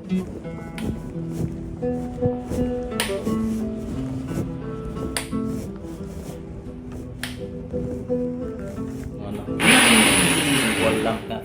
Ano? Walang ka.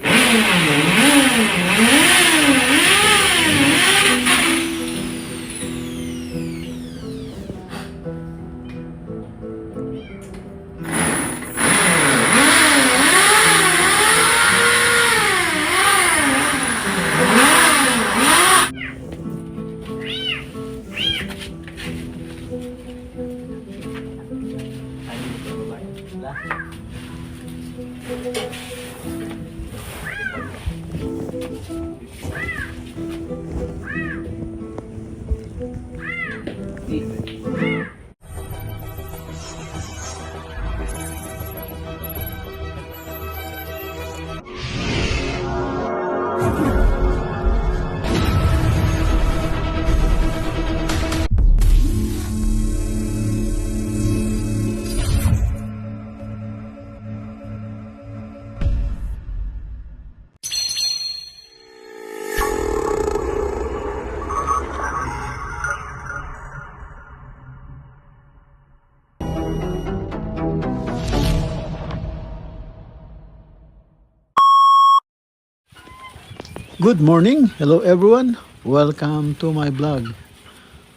Good morning! Hello everyone! Welcome to my vlog.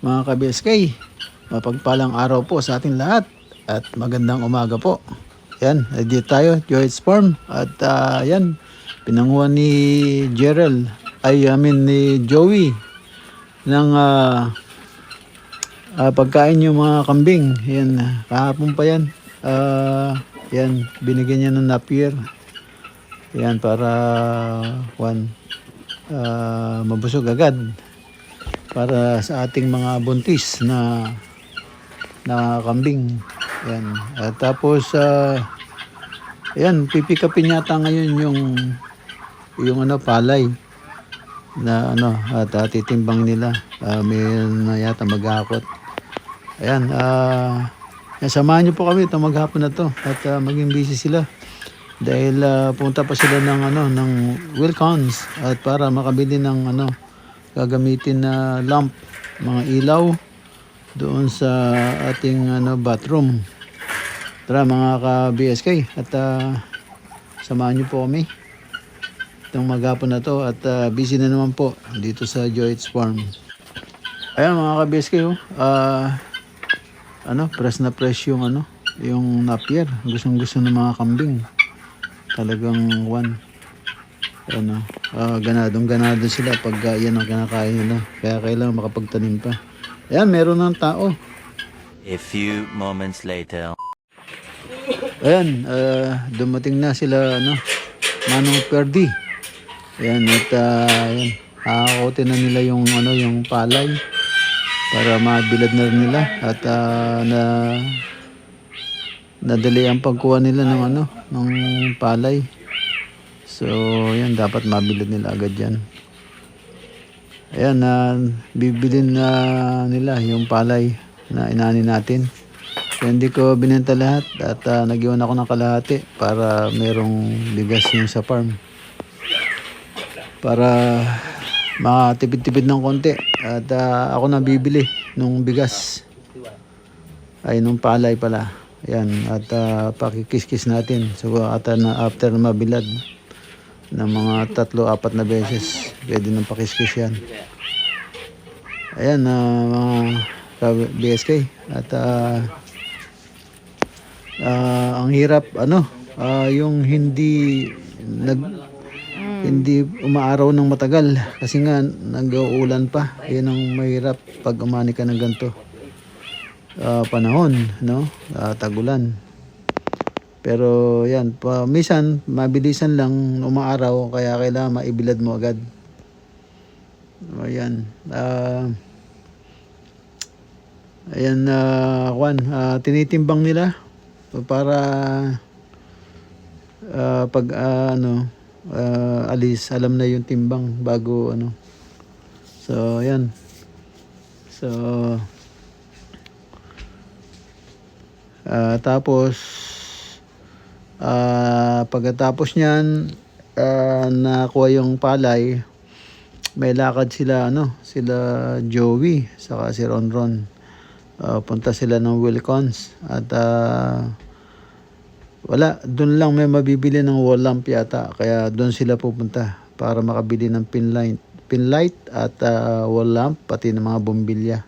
Mga ka-BSK, mapagpalang araw po sa ating lahat at magandang umaga po. Yan, dito tayo, Joyce Farm. At yan, pinanguhan ni ni Joey ng pagkain yung mga kambing. Yan, kahapon pa yan. Yan, binigyan niya ng napier. Yan, para mabusog agad para sa ating mga buntis na kambing. Yan. At tapos ayan, pipikapin yata ngayon yung palay na at titimbang nila. May na yata maghakot. Ayan, samahan niyo po kami itong maghapon na to at maging busy sila. Dahil punta pa sila ng Wilcons at para makabili ng gagamitin na lamp, mga ilaw doon sa ating bathroom. Tara mga ka-BSK at samahan niyo po kami itong maghapon na to at busy na naman po dito sa Joyce Farm. Ayan mga ka-BSK, press na press yung napier. Gustong-gusto ng mga kambing. Talagang ganadong-ganado sila pag yan ang kinakain nila. Kaya kailangan makapagtanim pa. Ayan, meron ng tao. A few moments later. Ayan, dumating na sila, Manong Perdi. Ayan, at ayan, hakakotin na nila yung palay para mabilad na rin nila. At nadali ang pagkuha nila ng palay. So, yan, dapat mabilad nila agad yan. Ayan, bibilin na nila yung palay na inani natin. So, hindi ko binenta lahat at nag-iwan ako ng kalahati para merong bigas yung sa farm. Para makatipid-tipid ng konti. At ako na bibili nung bigas. Ay, nung palay pala. Ayan, at pakikis-kis natin. So, after na mabilad ng mga 3-4 na beses, pwede nang pakis-kis yan. Ayan, mga BSK. At ang hirap, yung hindi umaaraw ng matagal kasi nga nag-uulan pa. Yan ang mahirap pag umani ka ng ganito panahon, tagulan. Pero yan, minsan mabilisan lang umaaraw kaya kailangan maibilad mo agad. Ayan. Ayan, tinitimbang nila para pag alis, alam na yung timbang bago So, ayan. So, tapos pagkatapos niyan nakuha yung palay, may lakad sila sila Joey saka si Ronron. Punta sila ng Wilcons at wala, doon lang may mabibili ng wall lamp yata. Kaya doon sila pupunta para makabili ng pinlight at wall lamp pati ng mga bombilya.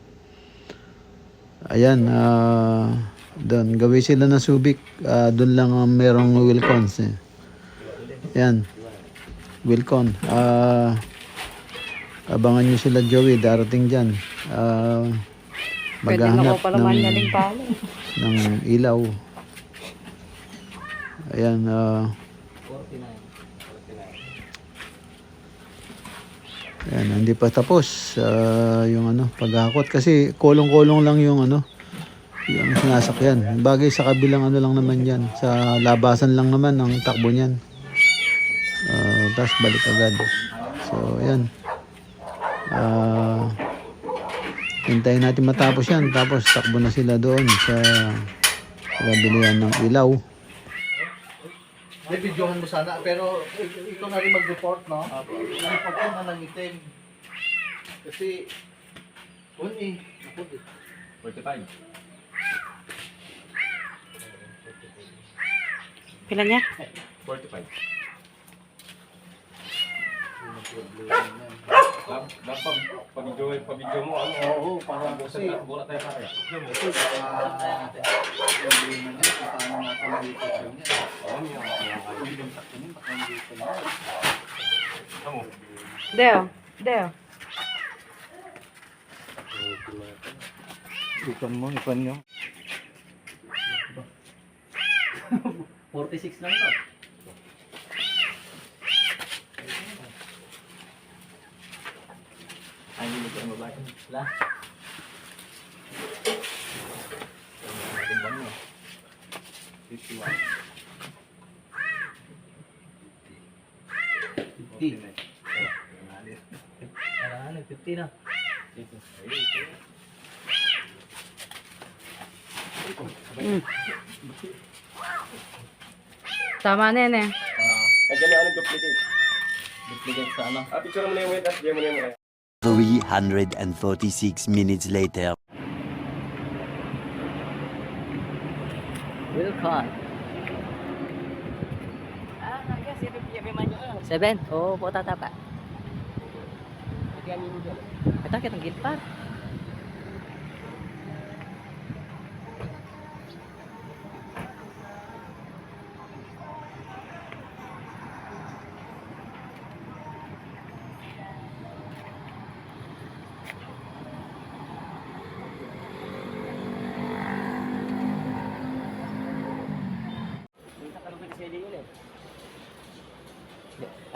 Ayan, doon gawin sila ng Subic. Doon lang merong Wilcons eh. Ayan, Wilcon. Abangan nyo sila Joey, darating dyan. Pwede na Maghahanap ko pala manyaling pala. ng ilaw. Ayan, 49. ayan, hindi pa tapos yung paghakot kasi kolong-kolong lang yung yung sinasakyan. Bagay sa kabilang lang naman yan. Sa labasan lang naman ang takbo niyan. Tapos balik agad. So, ayan. Hintayin natin matapos yan. Tapos takbo na sila doon sa bilihan ng ilaw. May videohan mo sana, pero ikaw na rin mag-report, no? Report ko na ng itim. Kasi, 45. Pila niya? 45. Pabidyo mo, oo, para kasi, wala tayo kaya. paano natin mag-report yun yan? Deo. Deo. Ipan nyo. 46 lang to. Ay, hindi ko ang babae. Wala. Timbang mo. 51. 50. Ano, 50 na. Tama na yan eh. Kaya ano duplicate? Duplicate sa ano? Picture mo na yung weight at diyan mo na yung 346 minutes later. Wilcon. 7? Oo, po tatapa. Ito kitang gilpar.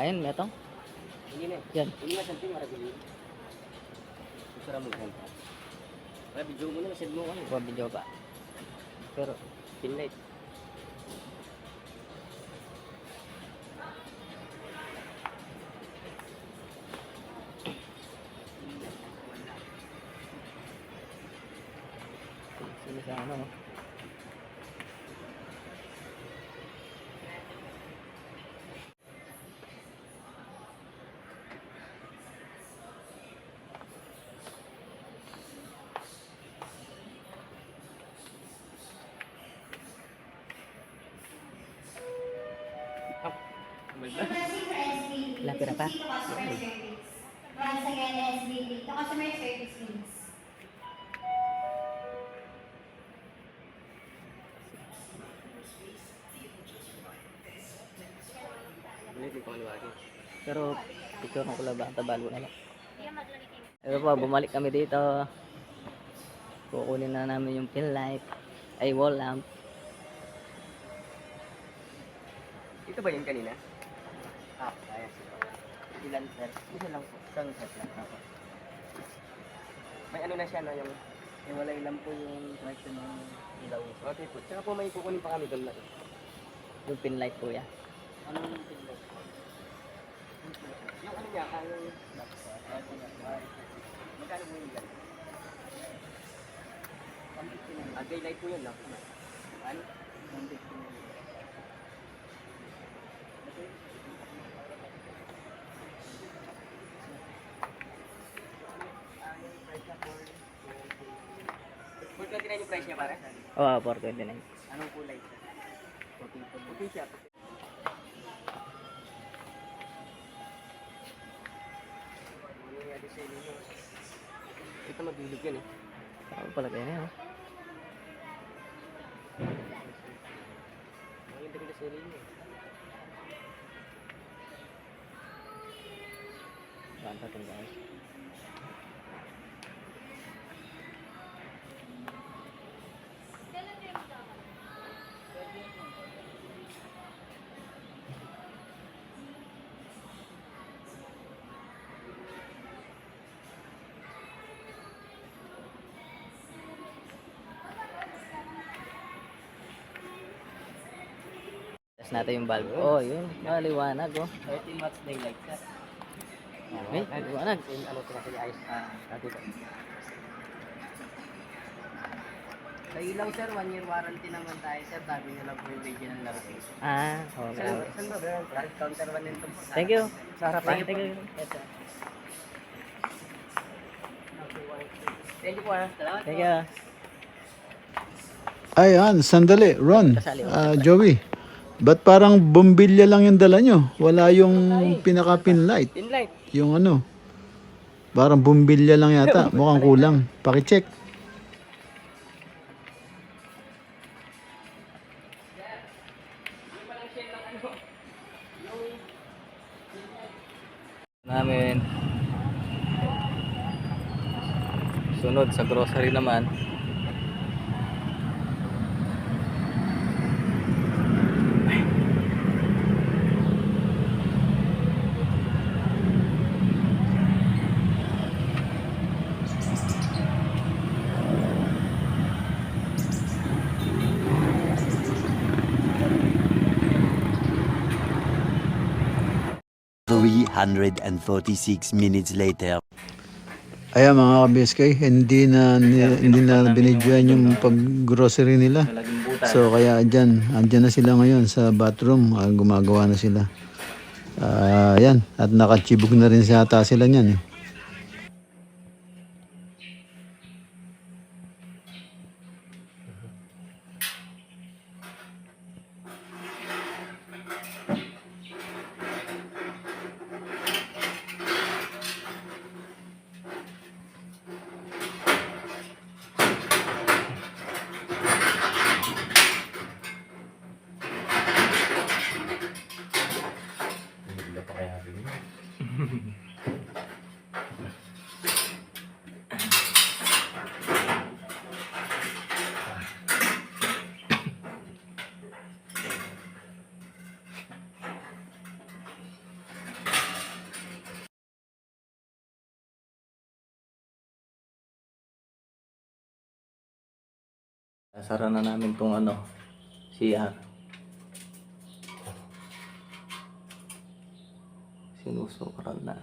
Ayun, metong. Yan. Ini mas penting para beli. Usara mo kan. Para video mo na send mo kan. Buwan video pa. Pero, Pinlight. sino sa ano? Lapira pa. Once again, SBT, the customer service needs. Pero, picture ng kulaba, ang tabalo na lang. Pero po, bumalik kami dito. Kukunin na namin yung pin light. Ay, wall lamp. Ito ba yung kanina? Kaya siya. Ilan sir? Isa lang po. Isang set lang. Ako. May ano na siya no yung Iwalay lang po yung connection ng ilaw. okay po. Tsaka po may kukunin pa kami doon na. Yung pin light po yan. Anong pinag? Yung ano niya, ang magkano mo yung yan? Daylight po yun, no? Ano? 429 yung price niya pare? Oo, 429. Anong kulay? Puti siya. Ano nga design niyo? Ito mabilog yan eh. Saan pala kayo na yun? Maganda rin design niyo. Banta ito guys. Test natin yung bulb. Oh, yun. Maliwanag, oh. 30 watts daylight sir. May liwanag. Ano ito kasi ayos dito. Sa ilaw sir, 1 year warranty naman tayo sir. Bago nyo lang po yung original na rin. Ah, okay. Saan ba ba? Counter 1 nito po. Thank you. Sa harapan. Thank you. Yes, sir. Thank you po ah. Salamat Thank po. you. Ayan, sandali. Ron, Kasali. Joey. Ba't parang bombilya lang yung dala nyo? Wala yung pinaka-pinlight. Pinlight. Yung ano. Parang bombilya lang yata. Mukhang kulang. Pakicheck. Namin. Sunod sa grocery naman. $346 later. Ayan mga ka-BSK, hindi na binidyoan yung pag-grocery nila. So kaya andyan na sila ngayon sa bathroom, gumagawa na sila. Ayan, at nakachibog na rin yata sila niyan eh. Sara na namin tong ano, CR. Sinusukaran na.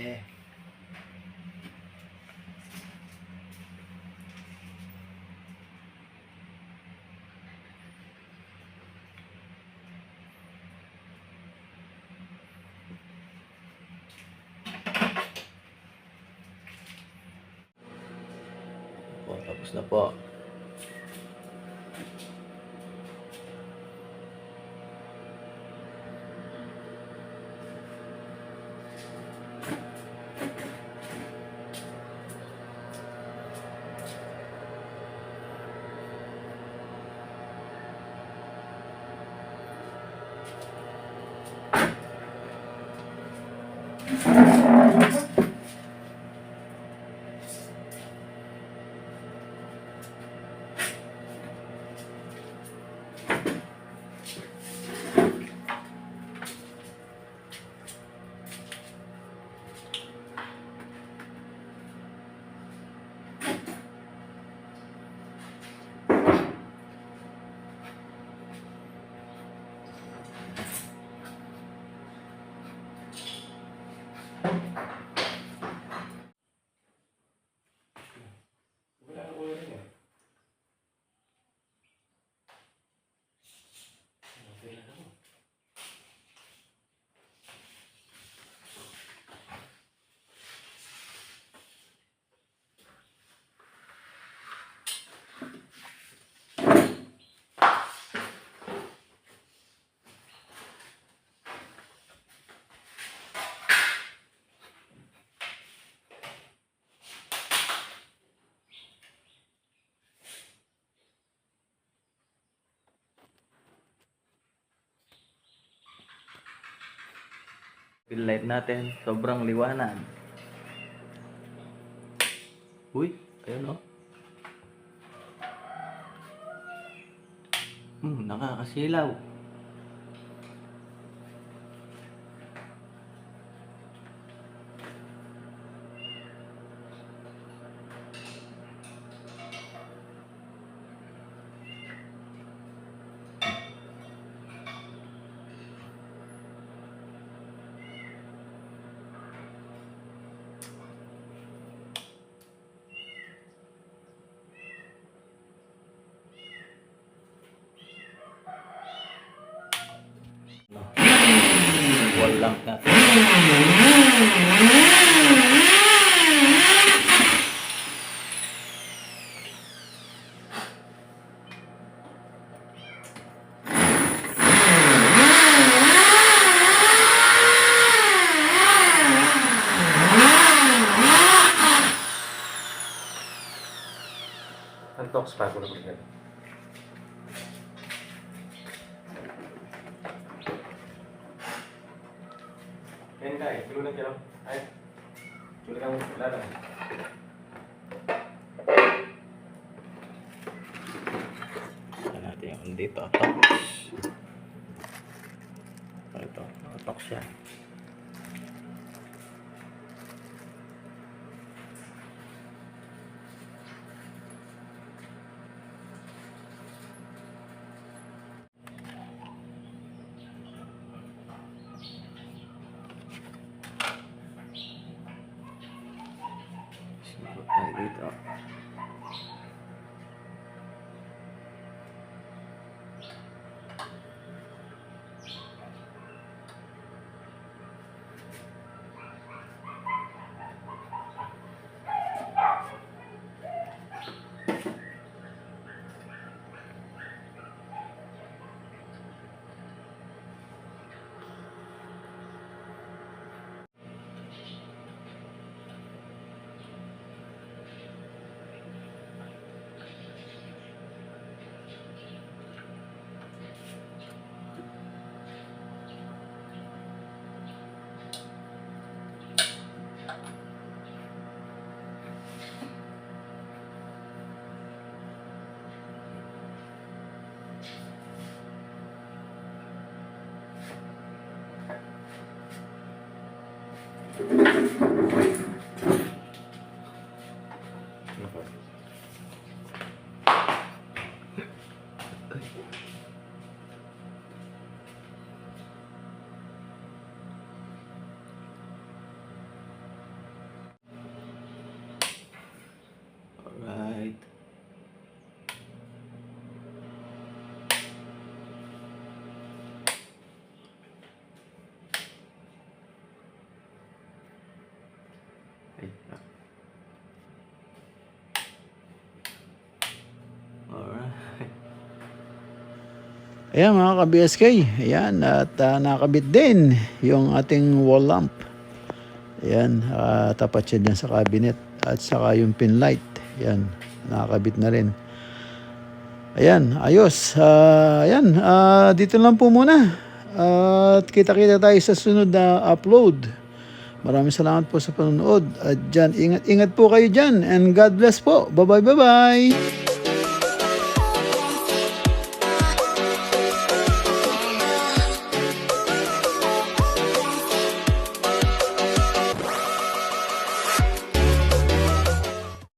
Po, tapos na po. Fill light natin, sobrang liwanag. Uy, ayun oh. Nakakasilaw. Wall lang natin. Antok sa ko na pagkat. Yan tayo, tulungan kayo. Ay, tulungan mo, lala. Ito natin yung dito. Tox. Ito, tox siya. Sipot tayo dito. Alright. Ayan mga ka-BSK, ayan, at nakabit din yung ating wall lamp. Ayan, tapat siya dyan sa cabinet at saka yung pin light. Ayan, nakakabit na rin. Ayan, ayos. Ayan, dito lang po muna. At kita-kita tayo sa sunod na upload. Maraming salamat po sa panonood. At dyan, ingat-ingat po kayo dyan. And God bless po. Bye-bye, bye-bye.